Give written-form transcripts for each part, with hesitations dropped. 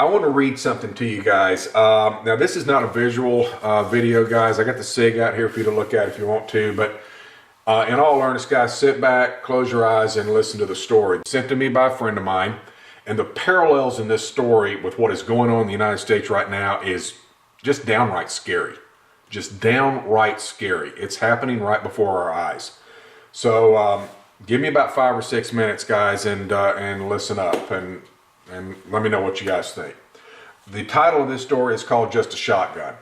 I want to read something to you guys. Now, this is not a visual video, guys. I got the SIG out here for you to look at if you want to. But in all earnest, guys, sit back, close your eyes, and listen to the story. Sent to me by a friend of mine. And the parallels in this story with what is going on in the United States right now is just downright scary. Just downright scary. It's happening right before our eyes. So give me about 5 or 6 minutes, guys, and listen up and let me know what you guys think. The title of this story is called Just a Shotgun.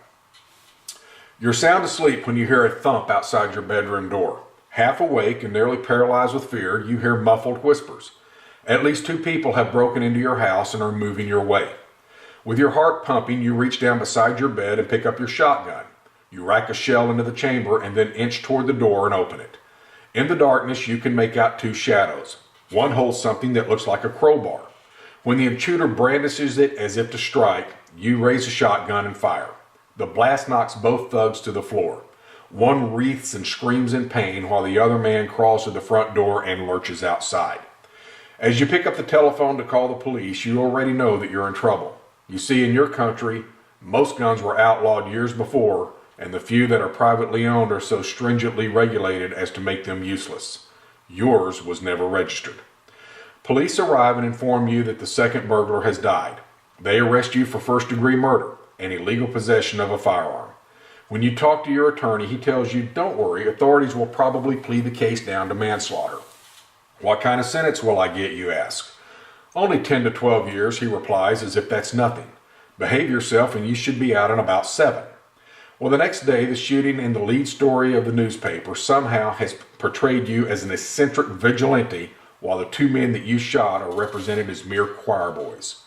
You're sound asleep when you hear a thump outside your bedroom door. Half awake and nearly paralyzed with fear, you hear muffled whispers. At least 2 people have broken into your house and are moving your way. With your heart pumping, you reach down beside your bed and pick up your shotgun. You rack a shell into the chamber and then inch toward the door and open it. In the darkness, you can make out 2 shadows. One holds something that looks like a crowbar. When the intruder brandishes it as if to strike, you raise a shotgun and fire. The blast knocks both thugs to the floor. One wreathes and screams in pain while the other man crawls to the front door and lurches outside. As you pick up the telephone to call the police, you already know that you're in trouble. You see, in your country, most guns were outlawed years before, and the few that are privately owned are so stringently regulated as to make them useless. Yours was never registered. Police arrive and inform you that the second burglar has died. They arrest you for first-degree murder and illegal possession of a firearm. When you talk to your attorney, he tells you, don't worry, authorities will probably plead the case down to manslaughter. What kind of sentence will I get, you ask? Only 10 to 12 years, he replies, as if that's nothing. Behave yourself and you should be out in about 7. Well, the next day, the shooting in the lead story of the newspaper somehow has portrayed you as an eccentric vigilante, while the 2 men that you shot are represented as mere choir boys.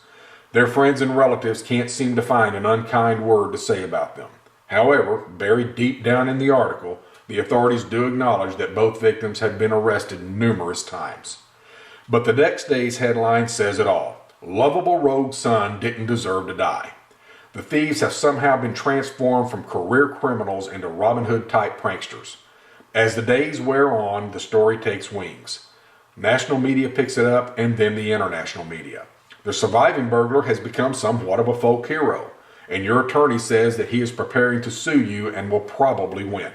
Their friends and relatives can't seem to find an unkind word to say about them. However, buried deep down in the article, the authorities do acknowledge that both victims had been arrested numerous times. But the next day's headline says it all. Lovable rogue son didn't deserve to die. The thieves have somehow been transformed from career criminals into Robin Hood-type pranksters. As the days wear on, the story takes wings. National media picks it up, and then the international media. The surviving burglar has become somewhat of a folk hero, and your attorney says that he is preparing to sue you and will probably win.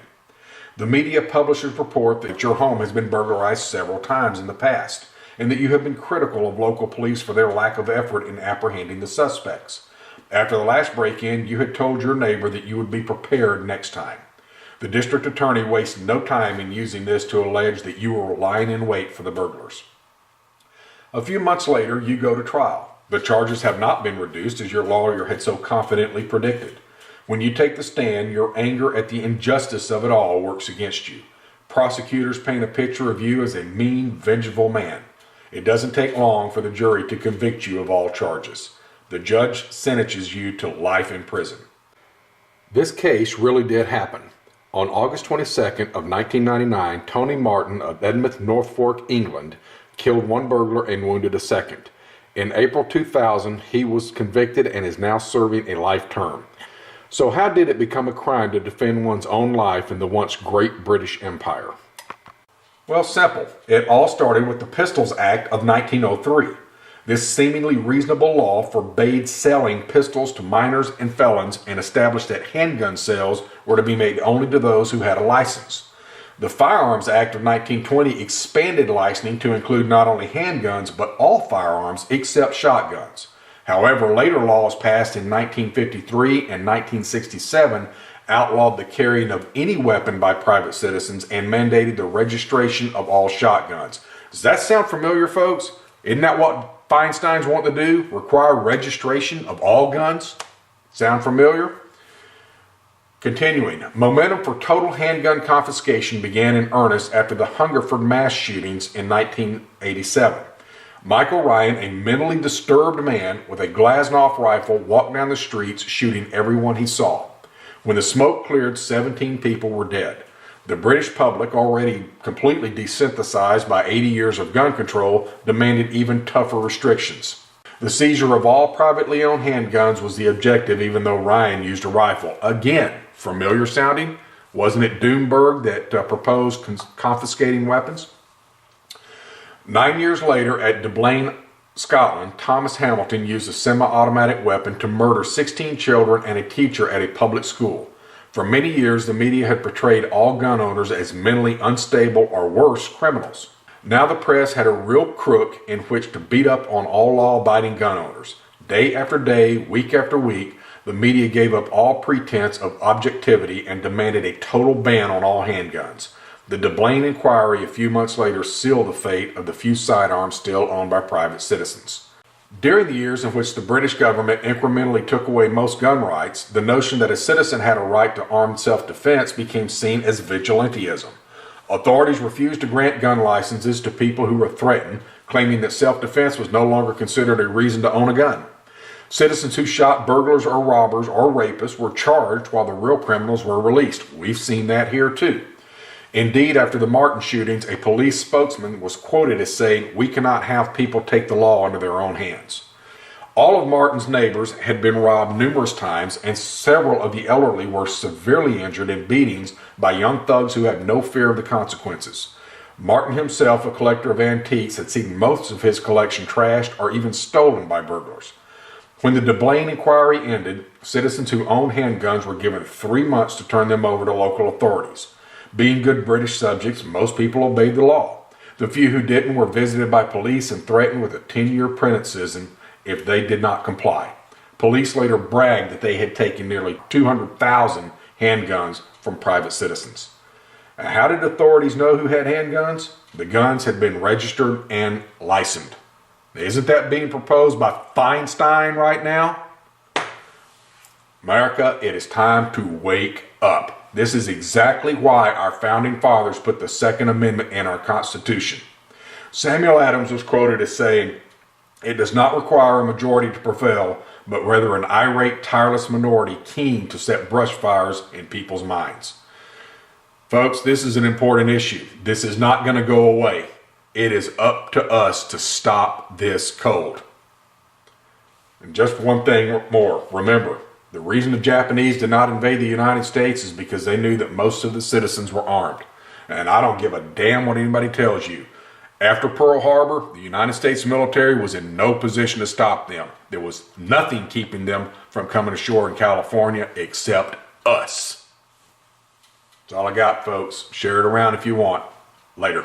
The media publishers report that your home has been burglarized several times in the past, and that you have been critical of local police for their lack of effort in apprehending the suspects. After the last break-in, you had told your neighbor that you would be prepared next time. The district attorney wasted no time in using this to allege that you were lying in wait for the burglars. A few months later, you go to trial. The charges have not been reduced as your lawyer had so confidently predicted. When you take the stand, your anger at the injustice of it all works against you. Prosecutors paint a picture of you as a mean, vengeful man. It doesn't take long for the jury to convict you of all charges. The judge sentences you to life in prison. This case really did happen. On August 22nd of 1999, Tony Martin of Edmouth, Norfolk, England, killed 1 burglar and wounded a second. In April 2000, he was convicted and is now serving a life term. So how did it become a crime to defend one's own life in the once great British Empire? Well, simple. It all started with the Pistols Act of 1903. This seemingly reasonable law forbade selling pistols to minors and felons and established that handgun sales were to be made only to those who had a license. The Firearms Act of 1920 expanded licensing to include not only handguns but all firearms except shotguns. However, later laws passed in 1953 and 1967 outlawed the carrying of any weapon by private citizens and mandated the registration of all shotguns. Does that sound familiar, folks? Isn't that what Feinstein's want to do? Require registration of all guns? Sound familiar? Continuing, momentum for total handgun confiscation began in earnest after the Hungerford mass shootings in 1987. Michael Ryan, a mentally disturbed man with a Glasnost rifle, walked down the streets shooting everyone he saw. When the smoke cleared, 17 people were dead. The British public, already completely desensitized by 80 years of gun control, demanded even tougher restrictions. The seizure of all privately owned handguns was the objective, even though Ryan used a rifle. Again, familiar sounding? Wasn't it Doomberg that proposed confiscating weapons? 9 years later, at Dublin Scotland, Thomas Hamilton used a semi-automatic weapon to murder 16 children and a teacher at a public school. For many years, the media had portrayed all gun owners as mentally unstable or worse, criminals. Now the press had a real crook in which to beat up on all law-abiding gun owners. Day after day, week after week, the media gave up all pretense of objectivity and demanded a total ban on all handguns. The Blaine inquiry a few months later sealed the fate of the few sidearms still owned by private citizens. During the years in which the British government incrementally took away most gun rights, the notion that a citizen had a right to armed self-defense became seen as vigilantism. Authorities refused to grant gun licenses to people who were threatened, claiming that self-defense was no longer considered a reason to own a gun. Citizens who shot burglars or robbers or rapists were charged while the real criminals were released. We've seen that here too. Indeed, after the Martin shootings, a police spokesman was quoted as saying, "We cannot have people take the law into their own hands." All of Martin's neighbors had been robbed numerous times, and several of the elderly were severely injured in beatings by young thugs who had no fear of the consequences. Martin himself, a collector of antiques, had seen most of his collection trashed or even stolen by burglars. When the Blaine inquiry ended, citizens who owned handguns were given 3 months to turn them over to local authorities. Being good British subjects, most people obeyed the law. The few who didn't were visited by police and threatened with a 10-year penance if they did not comply. Police later bragged that they had taken nearly 200,000 handguns from private citizens. Now, how did authorities know who had handguns? The guns had been registered and licensed. Isn't that being proposed by Feinstein right now? America, it is time to wake up. This is exactly why our founding fathers put the Second Amendment in our Constitution. Samuel Adams was quoted as saying, "It does not require a majority to prevail, but rather an irate, tireless minority keen to set brush fires in people's minds." Folks, this is an important issue. This is not going to go away. It is up to us to stop this cold. And just one thing more, remember, the reason the Japanese did not invade the United States is because they knew that most of the citizens were armed. And I don't give a damn what anybody tells you. After Pearl Harbor, the United States military was in no position to stop them. There was nothing keeping them from coming ashore in California except us. That's all I got, folks. Share it around if you want. Later.